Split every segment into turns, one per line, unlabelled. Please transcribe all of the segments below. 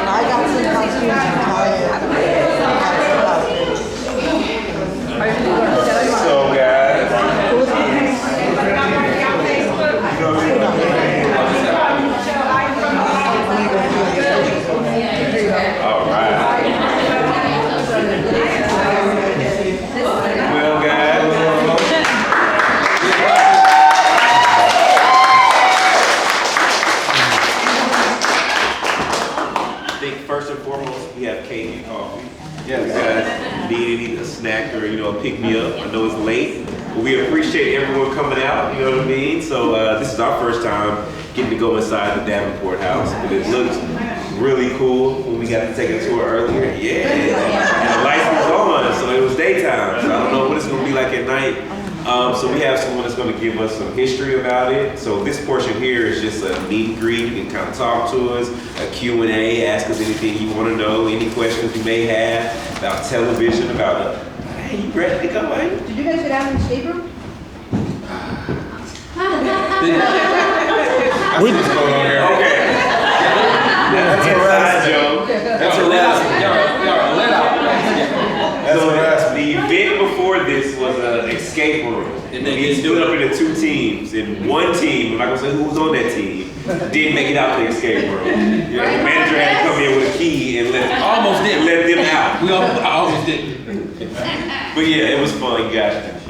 I got some costumes and
So guys, all right. Well, guys. I think first and foremost, we have cake and coffee. Yeah, you guys need a snack or, a pick-me-up. I know it's late, but we appreciate everyone coming out, you know what I mean? So this is our first time getting to go inside the Davenport house, but it looks really cool when we got to take a tour earlier. Yeah, and the lights was on, so it was daytime, so I don't know what it's going to be like at night. So we have someone that's going to give us some history about it. So this portion here is just a meet and greet. You can kind of talk to us, a Q&A, ask us anything you want to know, any questions you may have about television, about hey, you ready to go, man?
Did you guys get out in the escape room?
What's going on here? Okay. That's a inside joke. That's a let out. So the event before this was an escape room. And then we split up into two teams. And one team, I'm not gonna say who was on that team, didn't make it out the escape room. The manager had to come in with a key and let them out.
We almost didn't.
But yeah, it was fun.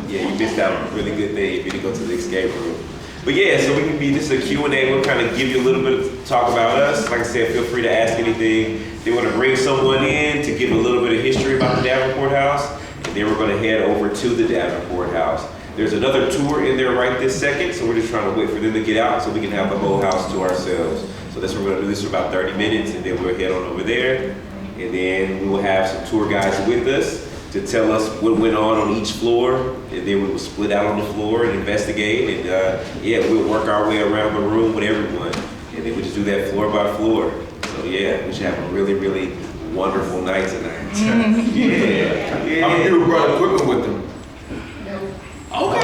You missed out on a really good thing if you didn't go to the escape room. But yeah, so we can be just a Q&A. We'll kind of give you a little bit of talk about us. Like I said, feel free to ask anything. They want to bring someone in to give a little bit of history about the Davenport house. And then we're going to head over to the Davenport house. There's another tour in there right this second, so we're just trying to wait for them to get out so we can have the whole house to ourselves. So that's what we're going to do this for about 30 minutes, and then we'll head on over there. And then we will have some tour guides with us to tell us what went on each floor, and then we will split out on the floor and investigate, and we'll work our way around the room with everyone, and then we just do that floor by floor. So yeah, we should have a really, really wonderful night tonight. Yeah.
How many people brought equipment with them?
Okay.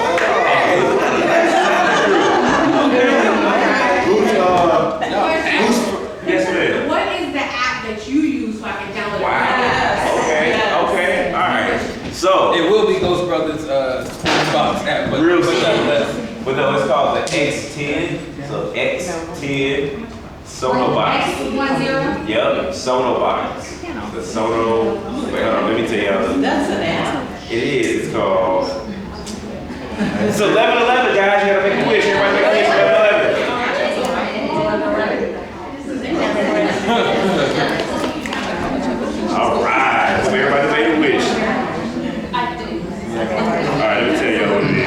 Yes, ma'am.
What is the app that you use so I can download it?
Wow. Okay. All right. So
It will be Ghost Brothers box app, but
real
nonetheless.
But no, it's called the X10. So X10 Sonobox.
X10?
Yep, Sonobox. The Sono. Wait, hold on. Let me tell you.
That's an app.
It is. It's called. It's 11/11, guys. You gotta make a wish. Everybody make a wish. 11/11. All right. So everybody made a wish. All right. Let me tell you what it is.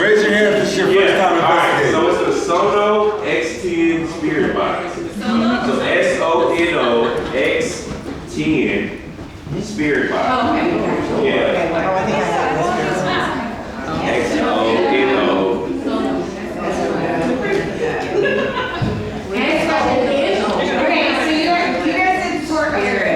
Raise your hand if this is your first time
All right.
investigating.
So it's a Sono X10 Spirit Box. So SONO X10 Spirit Box.
Oh, okay.
Yeah.
Oh, I think I have this.
XONO.
Okay, so you guys did tour here.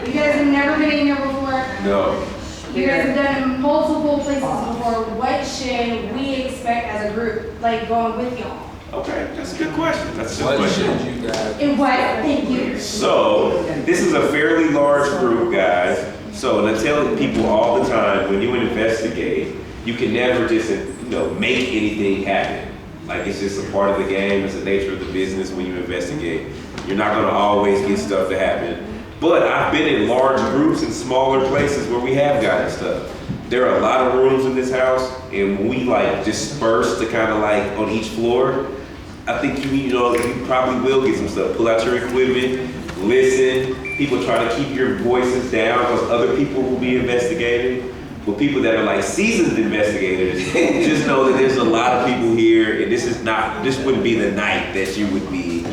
You guys have never been in here before.
No.
You guys have done multiple places before. What should we expect as a group, like going with y'all?
Okay, that's a good question. That's a good
What
question.
should you guys?
And what? Thank you.
So, this is a fairly large group, guys. So, and I tell people all the time, when you investigate, you can never just, make anything happen. Like, it's just a part of the game. It's the nature of the business when you investigate. You're not going to always get stuff to happen. But I've been in large groups in smaller places where we have gotten stuff. There are a lot of rooms in this house, and when we disperse to kind of on each floor, I think you probably will get some stuff. Pull out your equipment, listen. People try to keep your voices down because other people will be investigating. But people that are seasoned investigators, just know that there's a lot of people here, and this wouldn't be the night that you would be,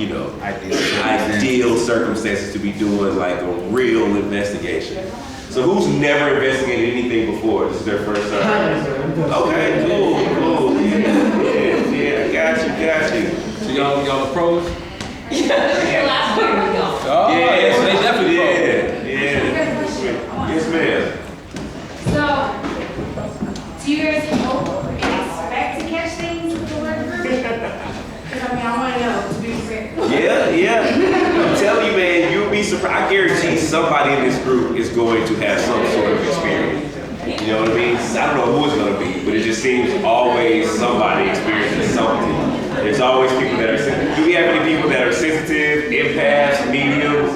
ideal circumstances to be doing a real investigation. So who's never investigated anything before? This is their first time? Okay, cool. Yeah, I got you.
So y'all are pros?
Last one we go.
Oh, yeah, so they definitely pros.
Yeah. Yes, ma'am.
So, do you guys hope and expect to catch things with the word group? Because I want to know, to be fair.
Yeah. telling you, man, you'll be surprised. I guarantee somebody in this group is going to have some sort of experience. You know what I mean? I don't know who it's going to be, but it just seems always somebody experiencing something. There's always people that are sensitive. Do we have any people that are sensitive, empaths, mediums,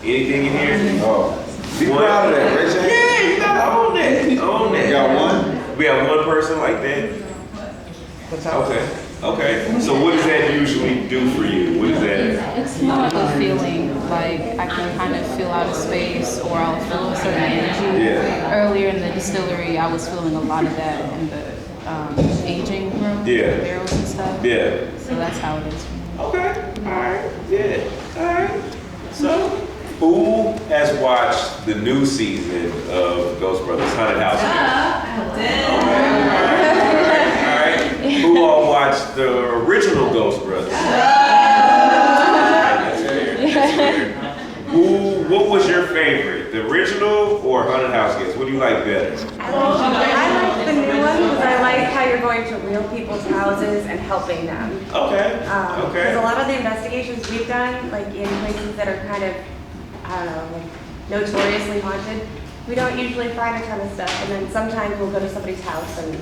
anything in here?
Oh. Be proud of that, raise your hand.
Yeah, you gotta own that. Own that.
You got one?
We have one person like that? Okay. Okay. So what does that usually do for you? What is that?
It's more like a feeling, like I can kind of feel out of space or I'll feel a certain energy.
Yeah.
Earlier in the distillery, I was feeling a lot of that in the aging room,
Yeah.
barrels and stuff.
Yeah.
So that's how it is for me.
Okay. All right. Yeah. All right. So, who has watched the new season of Ghost Brothers Haunted House? All right. Who all watched the original Ghost Brothers? That's weird. That's weird. What was your favorite? The original or Haunted House Guests? What do you like better?
I like the new one because I like how you're going to real people's houses and helping them.
Okay.
Because a lot of the investigations we've done, like in places that are kind of, I don't know, like notoriously haunted, we don't usually find a ton of stuff. And then sometimes we'll go to somebody's house and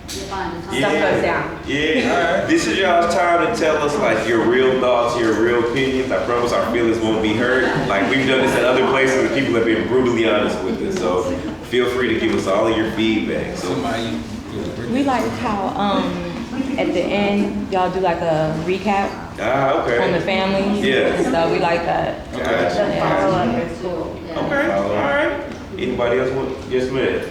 stuff goes down.
Yeah. This is y'all's time to tell us like your real thoughts, your real opinions. I promise our feelings won't be hurt. Like we've done this at other places and people have been brutally honest with us. So feel free to give us all of your feedback. So
We like how at the end y'all do like a recap
okay.
on the family.
Yeah.
So we like that.
Gotcha.
The follow-up is cool.
Okay. All right. Anybody else want? Yes, ma'am.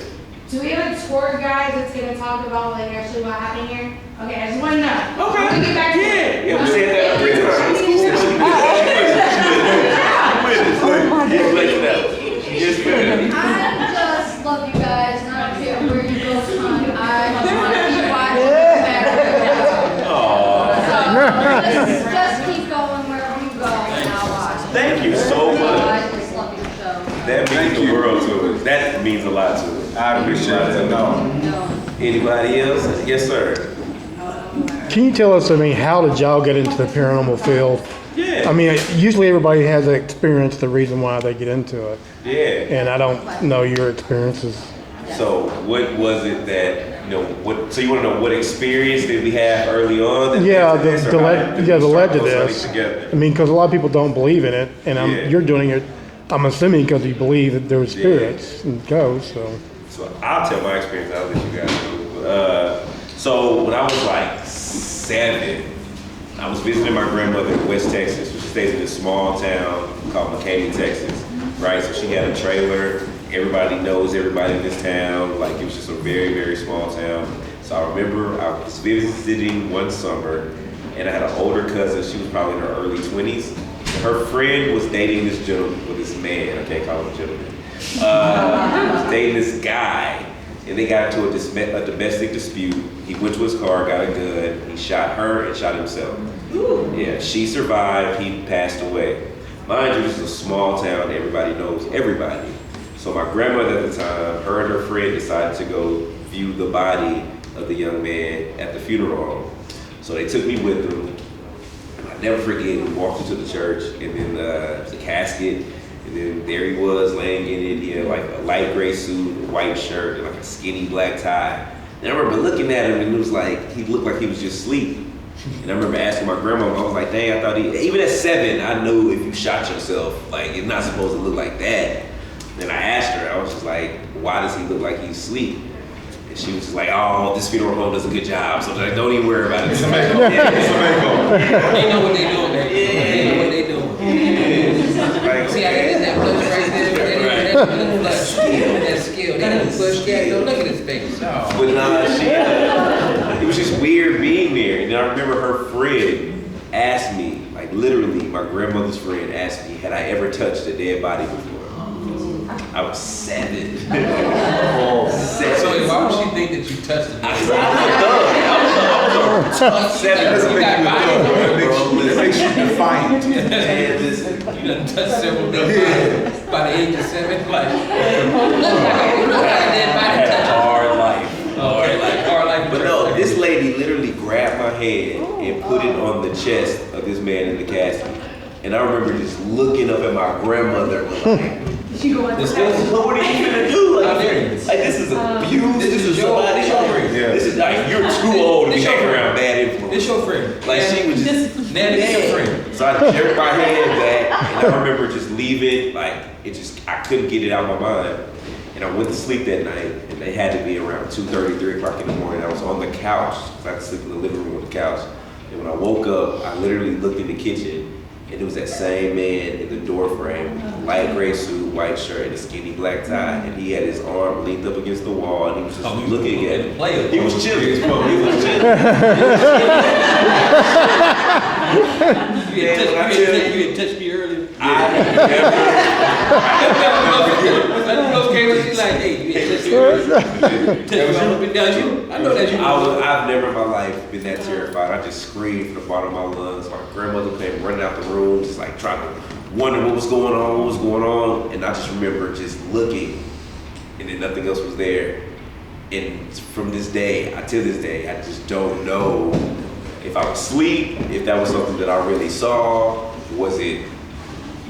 Do we have a tour guide that's gonna talk about like actually what happened here? Okay, I just wanna know.
Okay.
I'm gonna get back to
Yeah, we said that 3 times. Yes, ma'am.
I just love you guys, and I don't care where you go, son. I just want to keep watching you back. Just keep going wherever you go, and I'll watch.
Thank you so
I
much.
just love your show.
That means the world to us. That means a lot to us.
I appreciate it. No.
Anybody else? Yes, sir.
Can you tell us, how did y'all get into the paranormal field?
Yeah.
Usually everybody has an experience, the reason why they get into it.
Yeah.
And I don't know your experiences.
So what was it that, so you want to know what experience did we have early on? that
Yeah,
led to this, or how did
the
we
ledge
start
of
those
this.
studies together?
Because a lot of people don't believe in it, and
Yeah.
you're doing it, I'm assuming because you believe that there were spirits and ghosts, so.
So I'll tell my experience, I'll let you guys know. So when I was like 7, I was visiting my grandmother in West Texas. She stays in this small town called McCamey, Texas, right? So she had a trailer. Everybody knows everybody in this town. Like it was just a very, very small town. So I remember I was visiting one summer and I had an older cousin. She was probably in her early 20s. Her friend was dating this gentleman, or this man, I can't call him a gentleman. Was dating this guy, and they got into a domestic dispute. He went to his car, got a gun, he shot her and shot himself. Yeah, she survived, he passed away. Mind you, this is a small town, everybody knows everybody. So my grandmother at the time, her and her friend decided to go view the body of the young man at the funeral home. So they took me with them. I never forget, we walked into the church, and then there was a casket, and then there he was laying in it. He had like a light gray suit, a white shirt, and like a skinny black tie. And I remember looking at him, and it was like, he looked like he was just asleep. And I remember asking my grandma, I was like, dang, I thought even at 7, I knew if you shot yourself, like, it's not supposed to look like that. And I asked her, I was just like, why does he look like he's asleep? And she was just like, oh, this funeral home does a good job, so like, don't even worry about it.
They know what they doing, man. They know what they doing. See, I did that push right there. That skill. That push, don't look at his face. Oh.
But nah, it was just weird being there. And I remember her friend asked me, like literally, my grandmother's friend asked me, had I ever touched a dead body before? I was 7. 7.
So why would she think that you touched it?
I was a thug. 7.
It makes you defiant.
And listen,
You done touched several dead bodies by the age of 7. Like, look like a dead body touch.
hard life.
Hard life.
But no, this lady literally grabbed my hand and put it on the chest of this man in the casket. And I remember just looking up at my grandmother, like, what are you gonna do? Like this is abuse. This is somebody. This is like you're too old to be hanging around bad influence.
This your friend.
Like she was just
Nanny, this your friend.
So I jerked my head back, and I remember just leaving. Like I couldn't get it out of my mind. And I went to sleep that night, and it had to be around 2:30, 3 o'clock in the morning. I was on the couch. I had to sleep in the living room on the couch. And when I woke up, I literally looked in the kitchen, and it was that same man in the door frame, light gray suit, white shirt, and a skinny black tie. And he had his arm leaned up against the wall, and he was just looking at me. He was chilling. He was chilling.
You had touched me earlier.
I never.
She's like, hey, you ain't touched me earlier. I know that you.
I've never in my life been that terrified. I just screamed from the bottom of my lungs. My grandmother came running out the room, just like trying to wonder what was going on, and I just remember just looking, and then nothing else was there. And from this day, till this day, I just don't know if I was asleep, if that was something that I really saw. Was it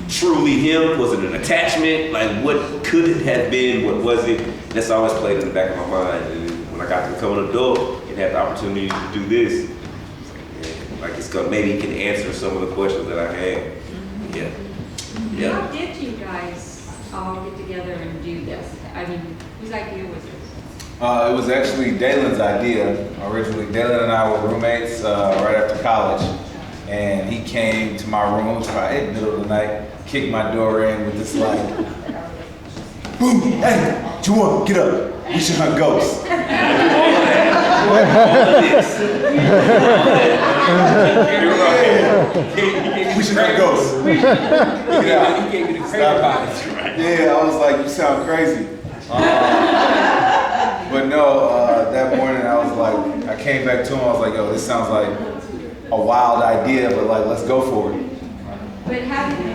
truly him? Was it an attachment? Like, what could it have been? What was it? That's always played in the back of my mind. And when I got to become an adult and had the opportunity to do this, like it's gonna maybe can answer some of the questions that I had. Yeah.
How did you guys all get together and do this? I mean, whose idea was this?
It was actually Dalen's idea. Originally, Dalen and I were roommates right after college. And he came to my room, it was probably in the middle of the night, kicked my door in with this like, boom, hey, Juwan, get up. We should hunt ghosts. We should hunt ghosts. Yeah, I was like, you sound crazy. But no, that morning I was like, I came back to him, I was like, yo, this sounds like a wild idea, but like, let's go for it.
But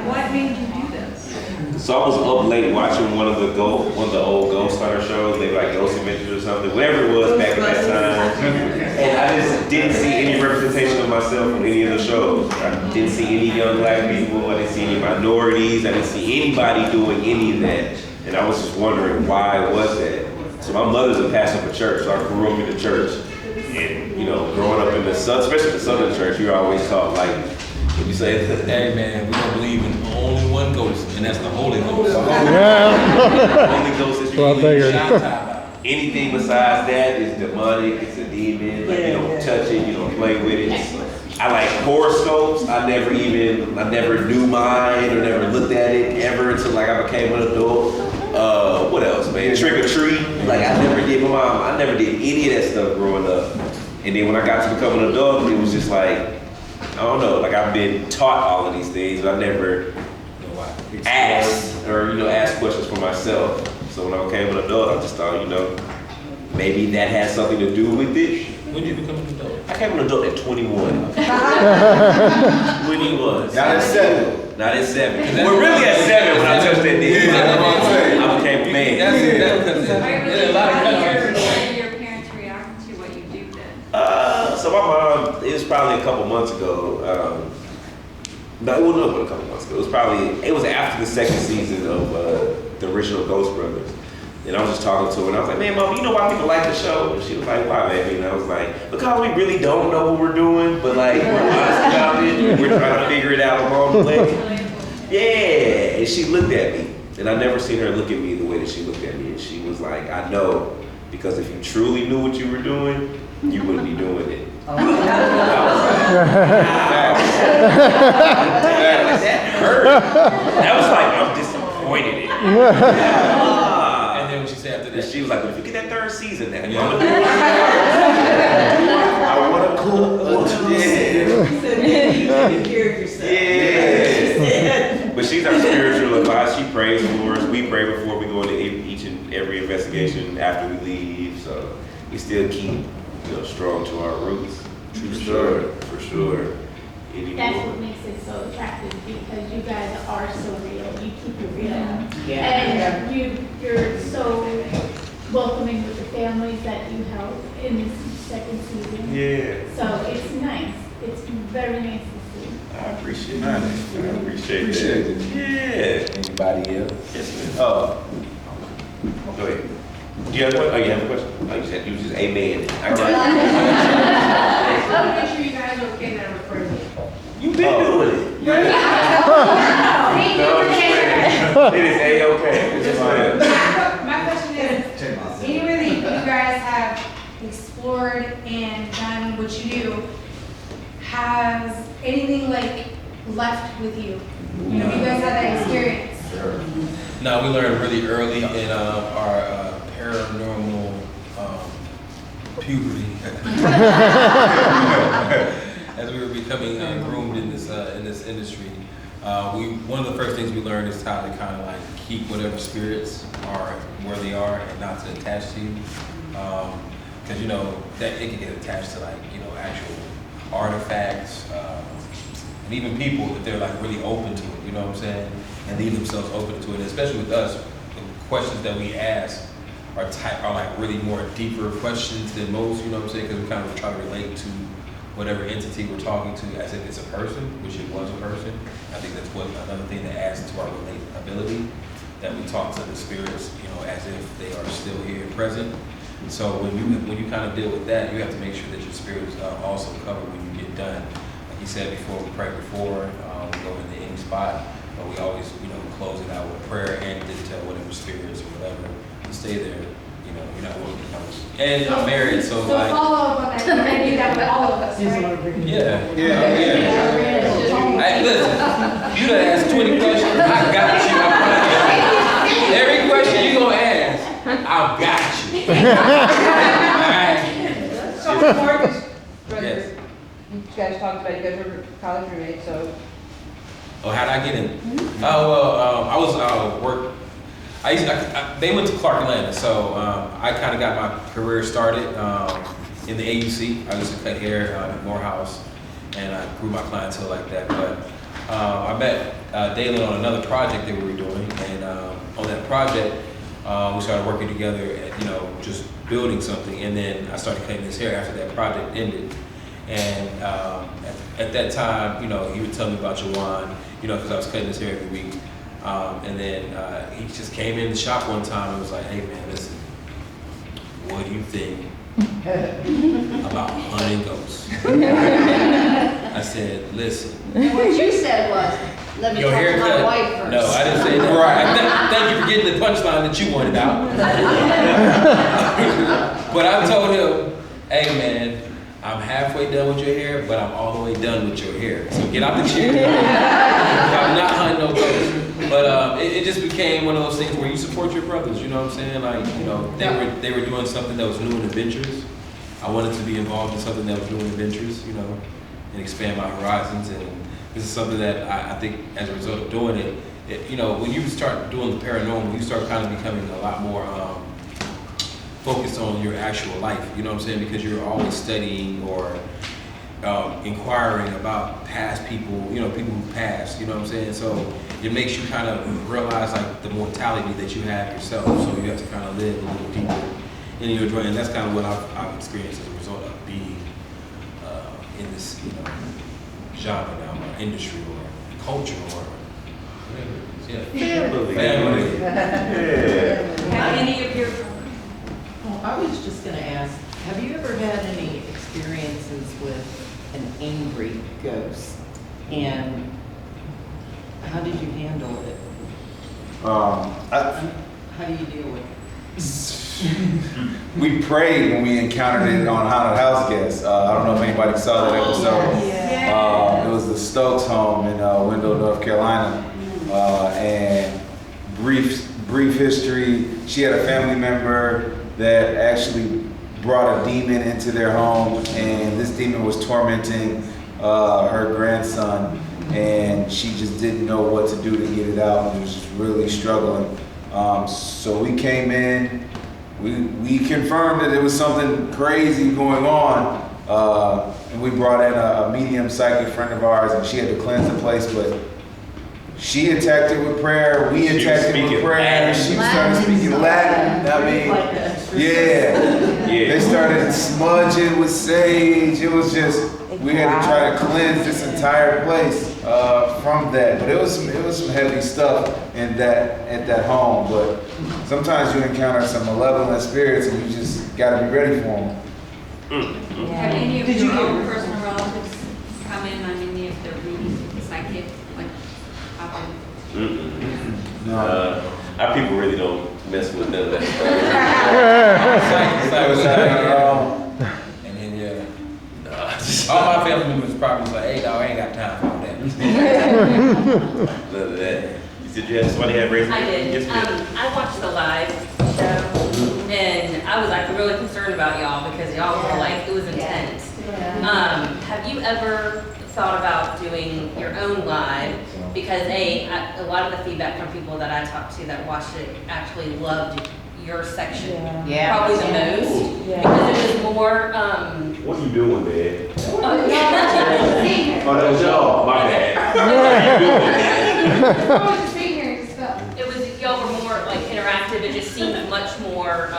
what made you do this?
So I was up late watching one of the old Ghost Hunter shows, maybe like Ghost Adventures or something, whatever it was back at that time. And I just didn't see any representation of myself in any of the shows. I didn't see any young black people, I didn't see any minorities, I didn't see anybody doing any of that. And I was just wondering why was that? So my mother's a pastor for church, so I grew up in the church. And, you know, growing up in the especially the Southern church, you're always taught, like, what you say?
Hey man, we don't believe in only one ghost, and that's the Holy Ghost.
Holy Ghost is
Well, I figured.
anything besides that is demonic, it's a demon, like, you don't touch it, you don't play with it. I like horoscopes. I never knew mine or never looked at it ever until like I became an adult. What else, man? Trick or treat. Like I never did any of that stuff growing up. And then when I got to become an adult, it was just like, I don't know, like I've been taught all of these things, but I never asked or, asked questions for myself. So when I became an adult, I just thought, maybe that has something to do with it.
When did you become an adult?
I became an adult at 21. 21.
Not at 7.
Not at 7. We're really at 7 when I touched that dick.
Yeah, that's what I'm saying.
I became a man.
How did your parents react to what you do then?
So my mom, it was probably a couple months ago. No, it wasn't a couple months ago. It was after the second season of the original Ghost Brothers. And I was just talking to her, and I was like, man, Mom, you know why people like the show? And she was like, why, baby? And I was like, because we really don't know what we're doing, but like, we're honest about it. We're trying to figure it out along the way. Yeah, and she looked at me, and I never seen her look at me the way that she looked at me. And she was like, I know, because if you truly knew what you were doing, you wouldn't be doing it. And I was like, wow. That hurt. That was like, I'm disappointed in you.
She said after that.
She was like, but if you get that third season now, you want to do it? I want to cool. Yeah. But she's our spiritual advisor. She prays for us. We pray before we go into each and every investigation after we leave. So we still keep strong to our roots. For sure.
That's what makes it so attractive, because you guys are so real. You keep it real. And you're so welcoming with the families that you help in this second season.
Yeah.
So it's nice. It's very nice to see.
I appreciate it.
Alright.
Appreciate
Appreciate
that. Yeah.
Anybody else?
Yes, man.
Oh,
Go ahead. Do you have one? Oh, you have a question? Oh, you just amen. I got
I want to make sure you guys are okay that I'm recording.
you. You've been doing it.
Thank you for sharing.
It is A-okay. It's fine.
My question is, anywhere that you guys have explored and done what you do, has anything like left with you? You know, you guys had that experience.
No, we learned really early in our paranormal puberty as we were becoming groomed in this industry. One of the first things we learned is how to kind of like keep whatever spirits are where they are and not to attach to you, because you know that it can get attached to like actual artifacts and even people if they're like really open to it. You know what I'm saying? And leave themselves open to it, especially with us. The questions that we ask are like really more deeper questions than most. You know what I'm saying? Because we kind of try to relate to whatever entity we're talking to as if it's a person, which it was a person. I think that's another thing that adds to our relatability, that we talk to the spirits, as if they are still here and present. So when you kind of deal with that, you have to make sure that your spirit is also covered when you get done. Like you said before, we pray before we go into any spot, but we always close it out with prayer and then tell whatever spirits or whatever to stay there. You're not welcome to come. And I'm married, so like.
Follow up on that. You're gonna do that with all of us, right?
Yeah. Hey, listen, you done asked 20 questions. I got you. I promise you. Every question you gonna ask, I got you. All right.
So Marcus,
Yes.
you guys talked about you guys were college roommates, so.
Oh, how'd I get in? Oh well, I was work. They went to Clark Atlanta, so I kind of got my career started in the AUC. I used to cut hair at Morehouse, and I grew my clientele like that. But I met Dalen on another project that we were doing, and on that project, we started working together at, just building something. And then I started cutting his hair after that project ended. And at that time, he would tell me about Juwan, because I was cutting his hair every week. And then he just came in the shop one time and was like, "Hey man, listen, what do you think about hunting ghosts?" I said, "Listen."
And what you said was, let me
Your
talk to my
haircut?
wife first.
No, I didn't say that. Right. Thank you for getting the punchline that you wanted out. But I told him, "Hey man, I'm halfway done with your hair, but I'm all the way done with your hair. So get out the chair." I'm not hunting no ghosts. But it just became one of those things where you support your brothers, you know what I'm saying? Like, they were doing something that was new and adventurous. I wanted to be involved in something that was new and adventurous, and expand my horizons. And this is something that I think as a result of doing it, when you start doing the paranormal, you start kind of becoming a lot more focused on your actual life, you know what I'm saying? Because you're always studying or inquiring about past people, people who passed, you know what I'm saying? So it makes you kind of realize like the mortality that you have yourself. So you have to kind of live a little deeper in your journey. And that's kind of what I've experienced as a result of being in this, genre now, or industry, or culture, or whatever. Yeah. Family.
Yeah.
How many of your, I was just gonna ask, have you ever had any experiences with an angry ghost? And how did you handle it? How do you deal with it?
We prayed when we encountered it on Haunted House Guests. I don't know if anybody saw that episode. It was the Stokes home in Wendell, North Carolina. And brief history, she had a family member that actually brought a demon into their home, and this demon was tormenting her grandson, and she just didn't know what to do to get it out, and was just really struggling. So we came in, we confirmed that there was something crazy going on, and we brought in a medium psychic friend of ours, and she had to cleanse the place, but she attacked it with prayer, we attacked it with prayer, she started speaking Latin, I mean, they started smudging with sage, it was just, we had to try to cleanse this entire place. from that, but it was some heavy stuff at that home. But sometimes you encounter some malevolent spirits, and you just got to be ready for them.
Have any of your own personal relatives come in? I mean, if they're really psychic, like, pop in?
No.
Our people really don't mess with none of that stuff.
And then, all my family members probably like, hey, dog, I ain't got time for all that.
None of that. You said you had somebody had raised?
I did.
Yes, ma'am.
I watched the live show, and I was like really concerned about y'all because y'all were like, it was intense. Have you ever thought about doing your own live? Because a lot of the feedback from people that I talked to that watched it actually loved your section probably the most because it was more.
What are you doing, man?
Oh,
that was y'all. My bad.
It was y'all were more like interactive. It just seemed much more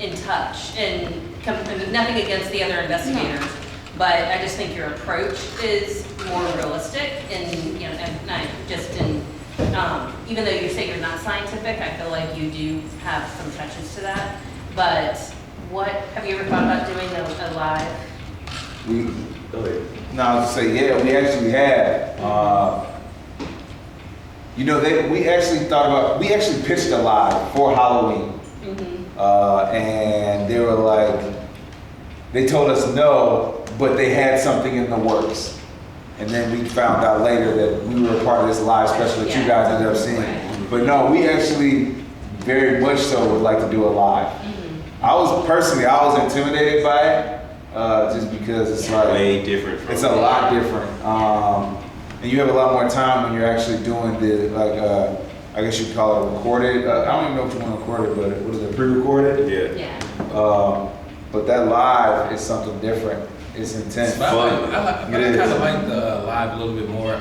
in touch, and nothing against the other investigators, but I just think your approach is more realistic, and and not just in. Even though you say you're not scientific, I feel like you do have some touches to that. But have you ever thought about doing a live?
I was to say, we actually had. We actually pitched a live for Halloween. And they were like, they told us no, but they had something in the works. And then we found out later that we were a part of this live special that you guys ended up seeing. But no, we actually very much so would like to do a live. I was intimidated by it, just because it's like
way different.
It's a lot different, and you have a lot more time when you're actually doing the I guess you'd call it recorded. I don't even know if you want to record it, but what is it, pre-recorded?
Yeah.
But that live is something different. It's intense.
I kind of like the live a little bit more.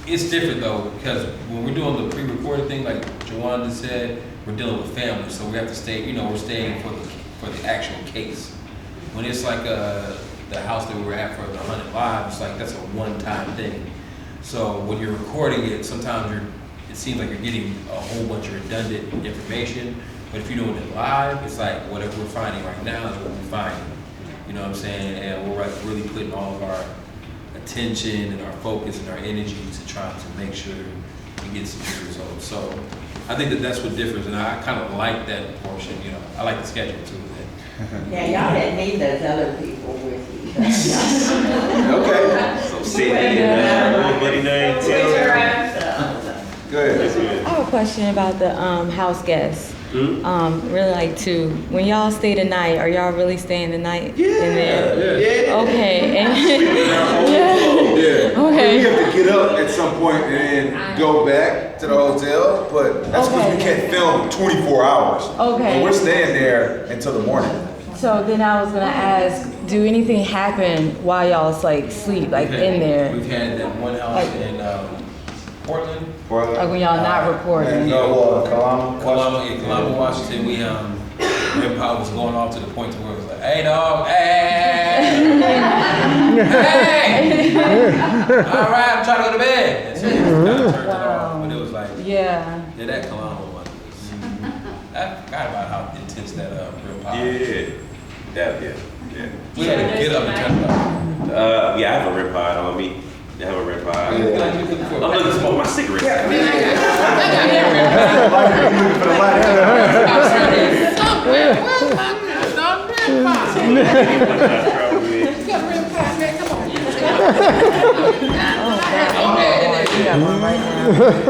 It's different though, because when we're doing the pre-recorded thing, like Juwan just said, we're dealing with families, so we have to stay. We're staying for the actual case. When it's like the house that we were at for the 100 Live, it's like that's a one-time thing. So when you're recording it, sometimes it seems like you're getting a whole bunch of redundant information. But if you're doing it live, it's like whatever we're finding right now is what we're finding. You know what I'm saying? And we're like really putting all of our attention and our focus and our energy to try to make sure we get some good results. So I think that's what differs, and I kind of like that portion. I like the schedule too.
Yeah, y'all didn't need those other people with you.
Okay.
So Sydney and buddy name.
Go ahead.
I have a question about the house guests. Really like to, when y'all stay the night, are y'all really staying the night in there?
Yeah.
Okay.
Okay. We have to get up at some point and then go back to the hotel, but that's because we can't film 24 hours.
Okay.
So we're staying there until the morning.
So then I was gonna ask, do anything happen while y'all sleep, in there?
We've had that one house in Portland.
Like when y'all not recording?
Kalama, Washington. We Empire was going off to the point to where it was like, hey dog, hey, all right, I'm trying to go to bed. And so we kind of turned it off, but it was like, that Kalama one was. I forgot about how intense that real power. We had to get up and turn it off.
I have a rib pod on me. I have a rib pod. I'm looking to smoke my cigarette.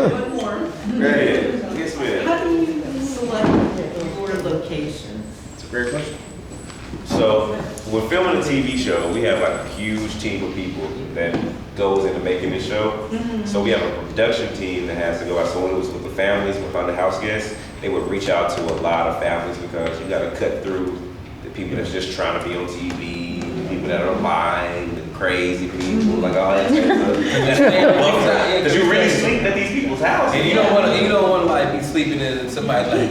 One more.
Yes, ma'am.
How do you select your locations?
It's a great question. So, when filming a TV show, we have like a huge team of people that goes into making the show. So we have a production team that has to go out. So when it was with the families, with the house guests, they would reach out to a lot of families because you got to cut through the people that's just trying to be on TV, the people that are lying, the crazy people, like all that stuff. Because you really sleep at these people's houses.
And you don't want to like be sleeping in somebody's like.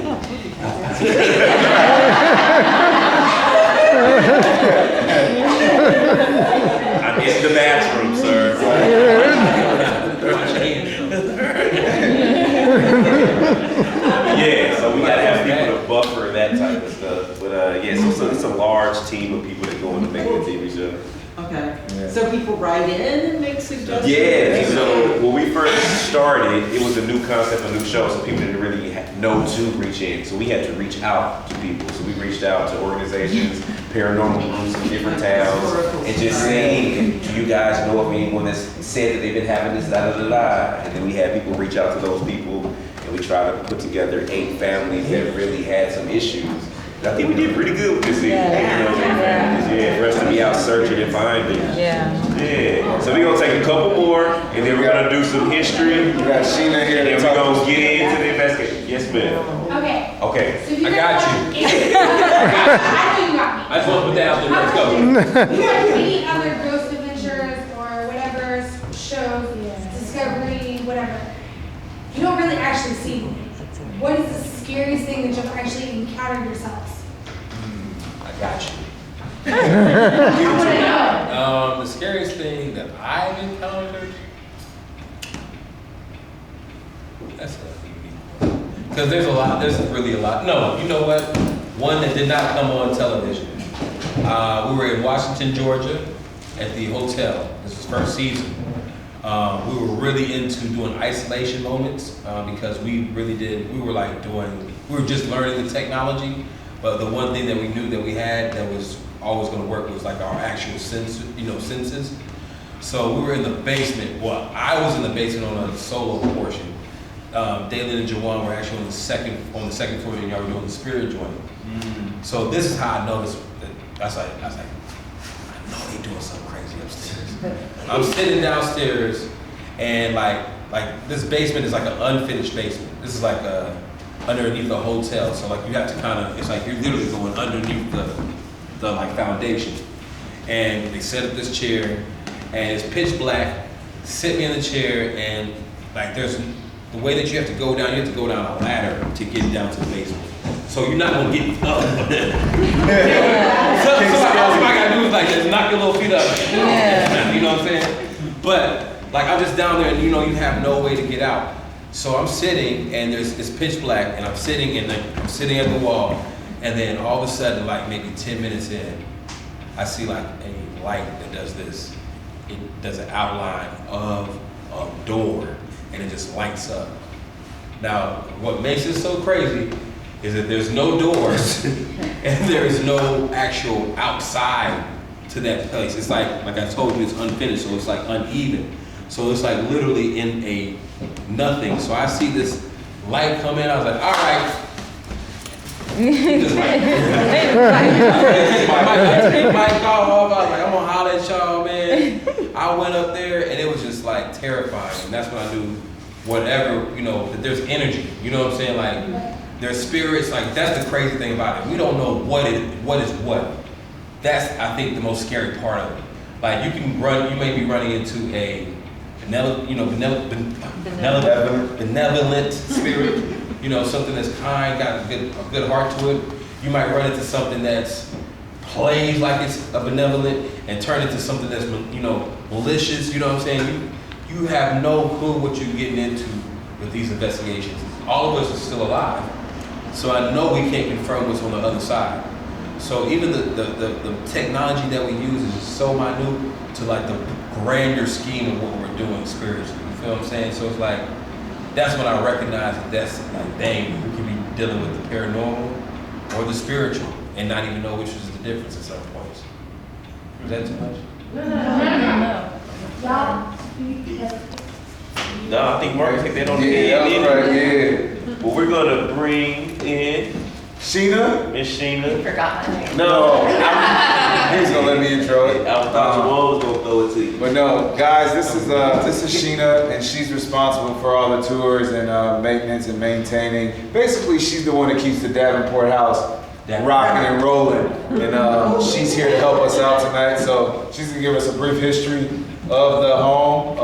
I in the bathroom, sir. Yeah, so we gotta have people to buffer that type of stuff. But yeah, so it's a large team of people that go into making a TV show.
Okay, so people write in and make suggestions?
Yeah, so when we first started, it was a new concept, a new show, so people didn't really know to reach in. So we had to reach out to people. So we reached out to organizations, paranormal groups in different towns, and just saying, do you guys know of anyone that's said that they've been having this, da da da da? And then we had people reach out to those people, and we tried to put together 8 families that really had some issues. And I think we did pretty good with this season. Yeah, for us to be out searching and finding.
Yeah.
Yeah. So we're gonna take a couple more, and then we're gonna do some history.
We got Sheena here.
And then we're gonna get into the investigation. Yes, ma'am.
Okay.
Okay.
So if you
I
guys
got
want-
you.
I know you got me.
I just want to put that out there. Let's go.
If you want any other ghost adventures or whatever shows, discovery, whatever, you don't really actually see them. What is the scariest thing that you've actually encountered yourselves?
I got you.
I want to know.
The scariest thing that I've encountered. That's because there's a lot. There's really a lot. No, you know what? One that did not come on television. We were in Washington, Georgia, at the hotel. This was first season. We were really into doing isolation moments because we really did. We were just learning the technology. But the one thing that we knew that we had that was always going to work was like our actual senses. So we were in the basement. Well, I was in the basement on a solo portion. Dalen and Juwan were actually on the second floor, and y'all were doing the spirit joint. So this is how I noticed that. I was like, I know they doing something crazy upstairs. I'm sitting downstairs, and like this basement is like an unfinished basement. This is like underneath the hotel, so like you have to kind of, it's like you're literally going underneath the like foundation. And they set up this chair, and it's pitch black. Sit me in the chair, and like there's the way that you have to go down. You have to go down a ladder to get down to the basement. So you're not gonna get up. So all I gotta do is like just knock your little feet up. Yeah. You know what I'm saying? But like I'm just down there, and you have no way to get out. So I'm sitting, and it's pitch black, and I'm sitting at the wall, and then all of a sudden, like maybe 10 minutes in, I see like a light that does this. It does an outline of a door, and it just lights up. Now, what makes it so crazy is that there's no doors, and there is no actual outside to that place. It's like I told you, it's unfinished, so it's like uneven. So it's like literally in a nothing. So I see this light come in, I was like, all right. Just like, my call off, I was like, I'm gonna holler at y'all, man. I went up there, and it was just like terrifying. And that's when I knew whatever, that there's energy. You know what I'm saying? Like, there's spirits, like that's the crazy thing about it. We don't know what is what. That's, I think, the most scary part of it. Like you may be running into a benevolent spirit, something that's kind, got a good heart to it. You might run into something that's plays like it's a benevolent and turn into something that's, malicious, you know what I'm saying? You have no clue what you're getting into with these investigations. All of us are still alive. So I know we can't confirm what's on the other side. So even the technology that we use is just so minute to like the grander scheme of what we're doing spiritually. You feel what I'm saying? So it's like, that's when I recognize that that's like, dang, we can be dealing with the paranormal or the spiritual and not even know which is the difference at some points. Is that too much?
No, I think Mark hit that on the
head. Yeah.
Well, we're gonna bring in
Sheena?
Miss Sheena.
You forgot my name.
No.
He's gonna let me intro it.
I thought Juwan was gonna throw it to you.
But no, guys, this is Sheena, and she's responsible for all the tours and maintenance and maintaining. Basically, she's the one that keeps the Davenport house rocking and rolling. And she's here to help us out tonight. So she's gonna give us a brief history of the home,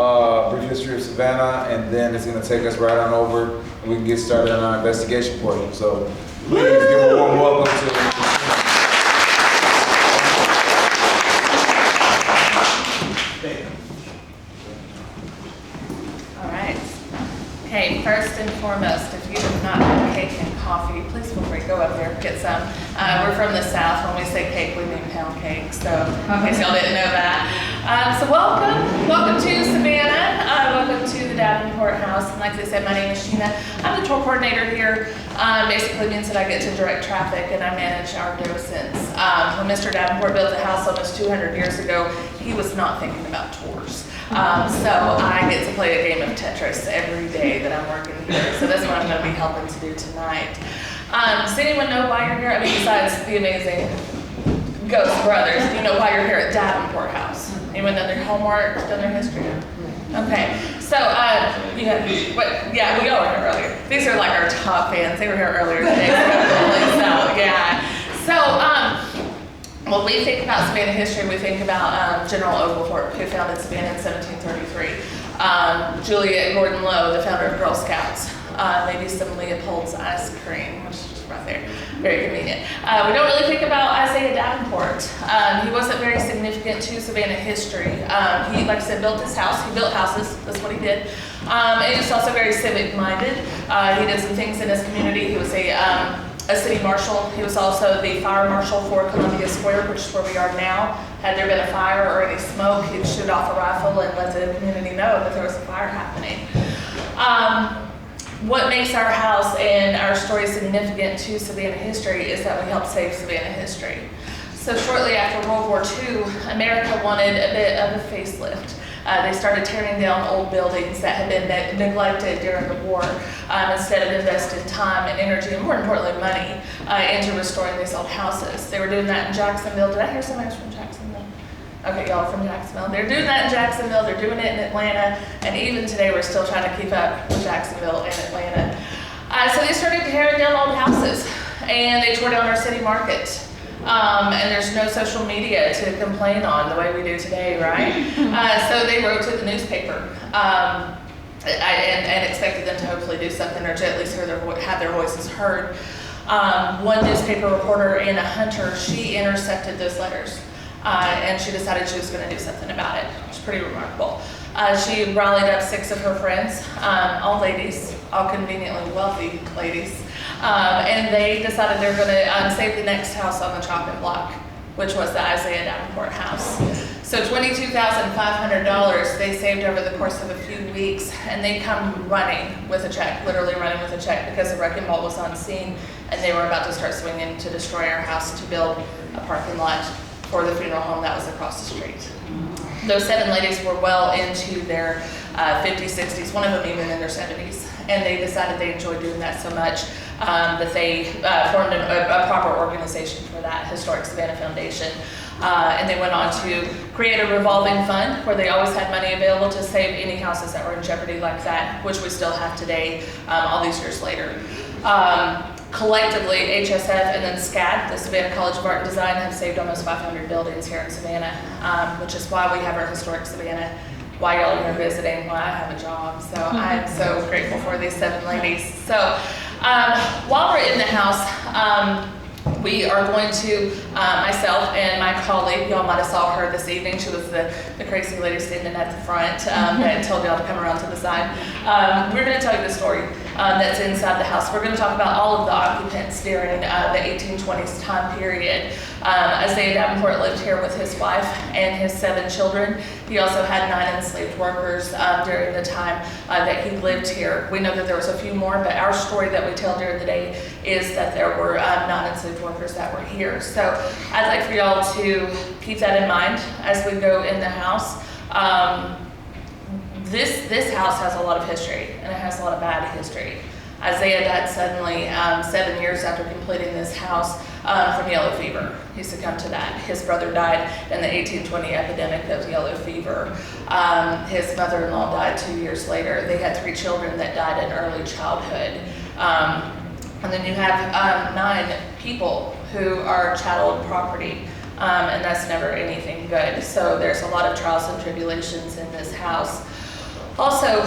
brief history of Savannah, and then it's gonna take us right on over, and we can get started on our investigation portion. So please give a warm welcome to
Hey, first and foremost, if you have not had cake and coffee, please feel free to go up there and get some. We're from the South. When we say cake, we mean pound cake. So, in case y'all didn't know that. So welcome to Savannah. Welcome to the Davenport House. And like I said, my name is Sheena. I'm the tour coordinator here. Basically means that I get to direct traffic and I manage our docents. When Mr. Davenport built the house almost 200 years ago, he was not thinking about tours. So I get to play a game of Tetris every day that I'm working here. So that's what I'm going to be helping to do tonight. Does anyone know why you're here? I mean, besides the amazing Ghost Brothers, do you know why you're here at Davenport House? Anyone done their homework, done their history? Okay, so, we all were here earlier. These are like our top fans. They were here earlier today. So, yeah. So, when we think about Savannah history, we think about General Oglethorpe, who founded Savannah in 1733. Juliet Gordon Lowe, the founder of Girl Scouts. Maybe some Leopold's ice cream, which is right there. Very convenient. We don't really think about Isaiah Davenport. He wasn't very significant to Savannah history. He, like I said, built his house. He built houses. That's what he did. And he was also very civic-minded. He did some things in his community. He was a city marshal. He was also the fire marshal for Columbia Square, which is where we are now. Had there been a fire or any smoke, he'd shoot off a rifle and let the community know that there was a fire happening. What makes our house and our story significant to Savannah history is that we helped save Savannah history. So shortly after World War II, America wanted a bit of a facelift. They started tearing down old buildings that had been neglected during the war instead of investing time and energy, and more importantly, money, into restoring these old houses. They were doing that in Jacksonville. Did I hear somebody from Jacksonville? Okay, y'all are from Jacksonville. They're doing that in Jacksonville. They're doing it in Atlanta. And even today, we're still trying to keep up with Jacksonville and Atlanta. So they started tearing down old houses, and they tore down our city market. And there's no social media to complain on the way we do today, right? So they wrote to the newspaper and expected them to hopefully do something or to at least have their voices heard. One newspaper reporter, Anna Hunter, she intercepted those letters and she decided she was going to do something about it. It's pretty remarkable. She rallied up 6 of her friends, all ladies, all conveniently wealthy ladies. And they decided they were going to save the next house on the chopping block, which was the Isaiah Davenport house. So $22,500 they saved over the course of a few weeks, and they come running with a check, literally running with a check, because the wrecking ball was on scene, and they were about to start swinging to destroy our house to build a parking lot for the funeral home that was across the street. Those 7 ladies were well into their 50s, 60s, one of them even in their 70s, and they decided they enjoyed doing that so much that they formed a proper organization for that, Historic Savannah Foundation. And they went on to create a revolving fund where they always had money available to save any houses that were in jeopardy like that, which we still have today, all these years later. Collectively, HSF and then SCAD, the Savannah College of Art and Design, have saved almost 500 buildings here in Savannah, which is why we have our Historic Savannah, why y'all are here visiting, why I have a job. So I'm so grateful for these 7 ladies. So while we're in the house, we are going to, myself and my colleague, y'all might have saw her this evening. She was the crazy lady standing at the front that told y'all to come around to the side. We're going to tell you the story that's inside the house. We're going to talk about all of the occupants during the 1820s time period. Isaiah Davenport lived here with his wife and his 7 children. He also had 9 enslaved workers during the time that he lived here. We know that there was a few more, but our story that we tell during the day is that there were non-enslaved workers that were here. So I'd like for y'all to keep that in mind as we go in the house. This house has a lot of history, and it has a lot of bad history. Isaiah died suddenly 7 years after completing this house from yellow fever. He succumbed to that. His brother died in the 1820 epidemic of yellow fever. His mother-in-law died 2 years later. They had 3 children that died in early childhood. And then you have 9 people who are chattel property, and that's never anything good. So there's a lot of trials and tribulations in this house. Also,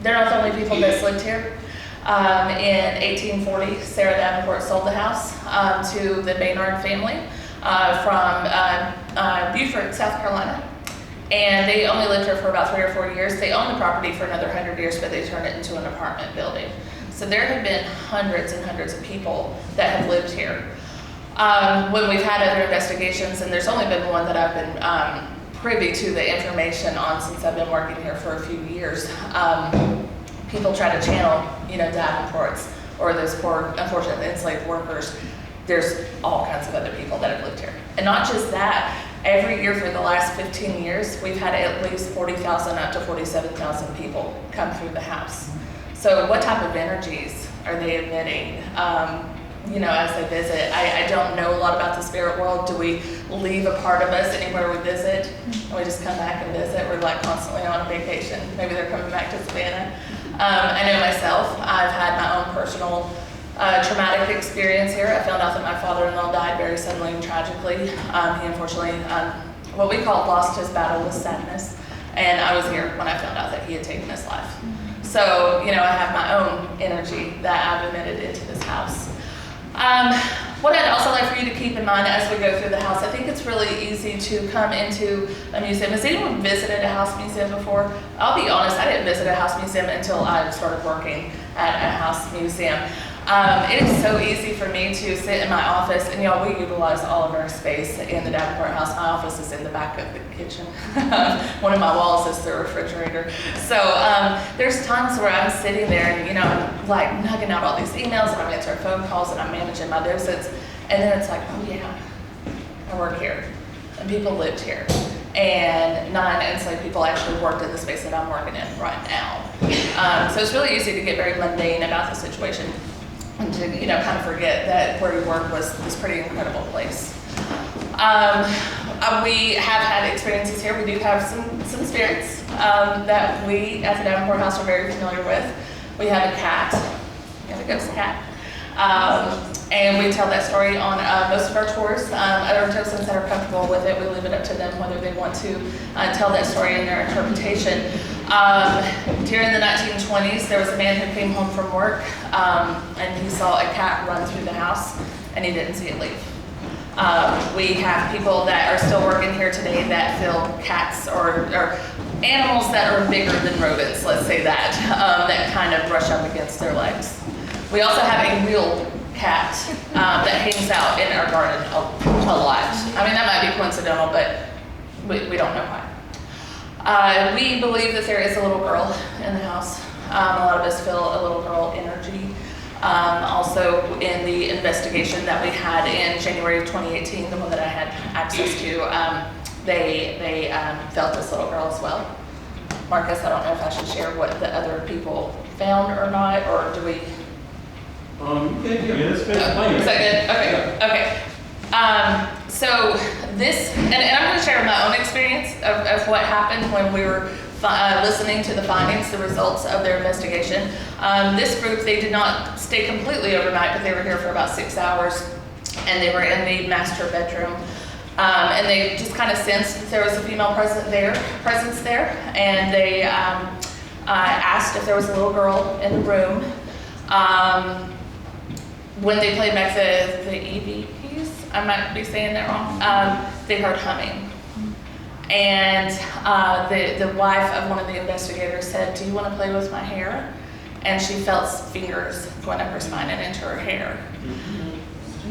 they're not the only people that's lived here. In 1840, Sarah Davenport sold the house to the Baynard family from Beaufort, South Carolina. And they only lived here for about 3 or 4 years. They owned the property for another 100 years, but they turned it into an apartment building. So there have been hundreds and hundreds of people that have lived here. When we've had other investigations, and there's only been one that I've been privy to the information on since I've been working here for a few years, people try to channel, Davenports or those poor, unfortunately enslaved workers. There's all kinds of other people that have lived here. And not just that, every year for the last 15 years, we've had at least 40,000 up to 47,000 people come through the house. So what type of energies are they emitting, as they visit? I don't know a lot about the spirit world. Do we leave a part of us anywhere we visit? And we just come back and visit? We're like constantly on a vacation. Maybe they're coming back to Savannah. I know myself, I've had my own personal traumatic experience here. I found out that my father-in-law died very suddenly and tragically. He unfortunately, what we call lost his battle with sadness. And I was here when I found out that he had taken his life. So, I have my own energy that I've emitted into this house. What I'd also like for you to keep in mind as we go through the house, I think it's really easy to come into a museum. Has anyone visited a house museum before? I'll be honest, I didn't visit a house museum until I started working at a house museum. It is so easy for me to sit in my office, and we utilize all of our space in the Davenport house. My office is in the back of the kitchen. One of my walls is the refrigerator. So there's times where I'm sitting there and, I'm like knocking out all these emails and I'm answering phone calls and I'm managing my docents. And then it's like, oh yeah, I work here and people lived here. And 9 enslaved people actually worked in the space that I'm working in right now. So it's really easy to get very mundane about the situation. And to kind of forget that where you work was this pretty incredible place. We have had experiences here. We do have some spirits that we at the Davenport House are very familiar with. We have a cat. We have a ghost cat. And we tell that story on most of our tours. Other docents that are comfortable with it, we leave it up to them whether they want to tell that story in their interpretation. During the 1920s, there was a man who came home from work and he saw a cat run through the house and he didn't see it leave. We have people that are still working here today that feel cats or animals that are bigger than rodents, let's say that, that kind of brush up against their legs. We also have a real cat that hangs out in our garden a lot. I mean, that might be coincidental, but we don't know why. We believe that there is a little girl in the house. A lot of us feel a little girl energy. Also, in the investigation that we had in January of 2018, the one that I had access to, they felt this little girl as well. Marcus, I don't know if I should share what the other people found or not, or do we?
It's been
Is that good? Okay. So this, and I'm going to share my own experience of what happened when we were listening to the findings, the results of their investigation. This group, they did not stay completely overnight, but they were here for about 6 hours, and they were in the master bedroom. And they just kind of sensed that there was a female presence there, and they asked if there was a little girl in the room. When they played back the EVPs, I might be saying that wrong, they heard humming. And the wife of one of the investigators said, "Do you want to play with my hair?" And she felt fingers going up her spine and into her hair.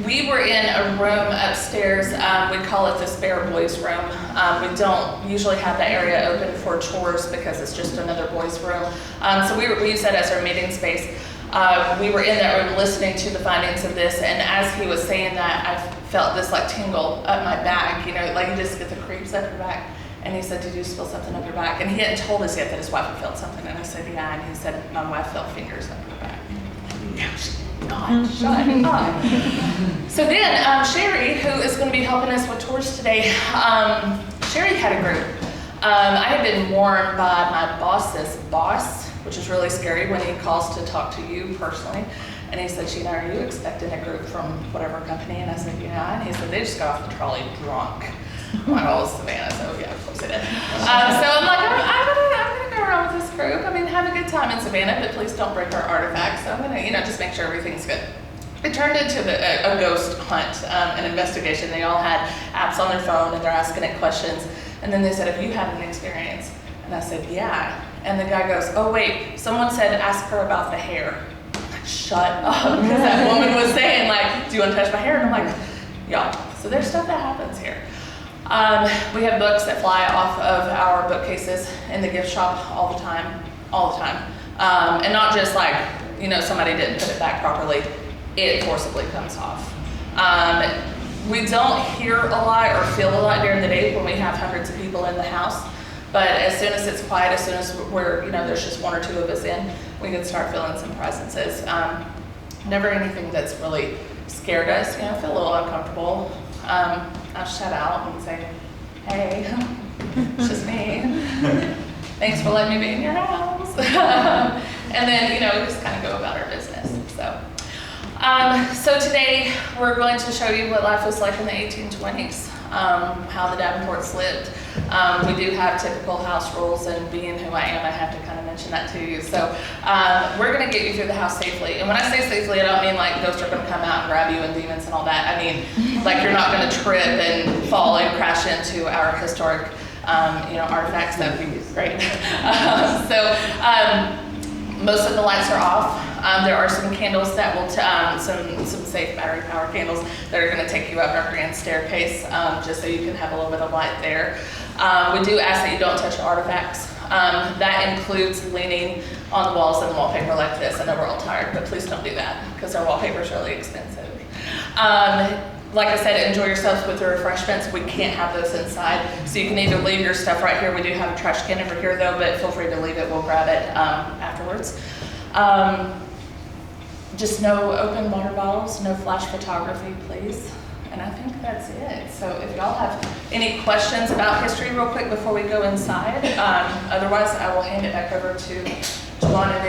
We were in a room upstairs, we call it the spare boys room. We don't usually have that area open for tours because it's just another boys room. So we use that as our meeting space. We were in that room listening to the findings of this, and as he was saying that, I felt this like tingle up my back, like you just get the creeps up your back. And he said, "Did you just feel something up your back?" And he hadn't told us yet that his wife had felt something. And I said, "Yeah." And he said, "My wife felt fingers up her back." No, she did not. Shut up. So then Sherry, who is going to be helping us with tours today, Sherry had a group. I had been warned by my boss's boss, which is really scary when he calls to talk to you personally. And he said, "Sheena, are you expecting a group from whatever company?" And I said, "Yeah." And he said, "They just got off the trolley drunk." My goal is Savannah, so yeah, of course it is. So I'm like, I'm gonna go around with this group. I mean, have a good time in Savannah, but please don't break our artifacts. So I'm gonna, just make sure everything's good. It turned into a ghost hunt, an investigation. They all had apps on their phone and they're asking it questions. And then they said, have you had an experience? And I said, yeah. And the guy goes, oh wait, someone said ask her about the hair. I'm like, shut up, because that woman was saying like, do you want to touch my hair? And I'm like, yeah. So there's stuff that happens here. We have books that fly off of our bookcases in the gift shop all the time. And not just like, you know, somebody didn't put it back properly, it forcibly comes off. We don't hear a lot or feel a lot during the day when we have hundreds of people in the house, but as soon as it's quiet, as soon as we're, you know, there's just 1 or 2 of us in, we can start feeling some presences. Never anything that's really scared us, you know, feel a little uncomfortable. I'll shout out and say, hey, it's just me. Thanks for letting me be in your house. And then, you know, we just kind of go about our business. So today we're going to show you what life was like in the 1820s, how the Davenports lived. We do have typical house rules, and being who I am, I have to kind of mention that to you. So we're going to get you through the house safely. And when I say safely, I don't mean like ghosts are going to come out and grab you and demons and all that. I mean, like you're not going to trip and fall and crash into our historic you know, artifacts. That would be great. Most of the lights are off. There are some candles that will, some safe battery powered candles that are going to take you up our grand staircase, just so you can have a little bit of light there. We do ask that you don't touch artifacts. That includes leaning on the walls and the wallpaper like this. I know we're all tired, but please don't do that because our wallpaper is really expensive. Like I said, enjoy yourselves with the refreshments. We can't have those inside, so you can either leave your stuff right here. We do have a trash can over here though, but feel free to leave it. We'll grab it afterwards. Just no open water bottles, no flash photography, please. And I think that's it. So if y'all have any questions about history real quick before we go inside, otherwise I will hand it back over to Juwan and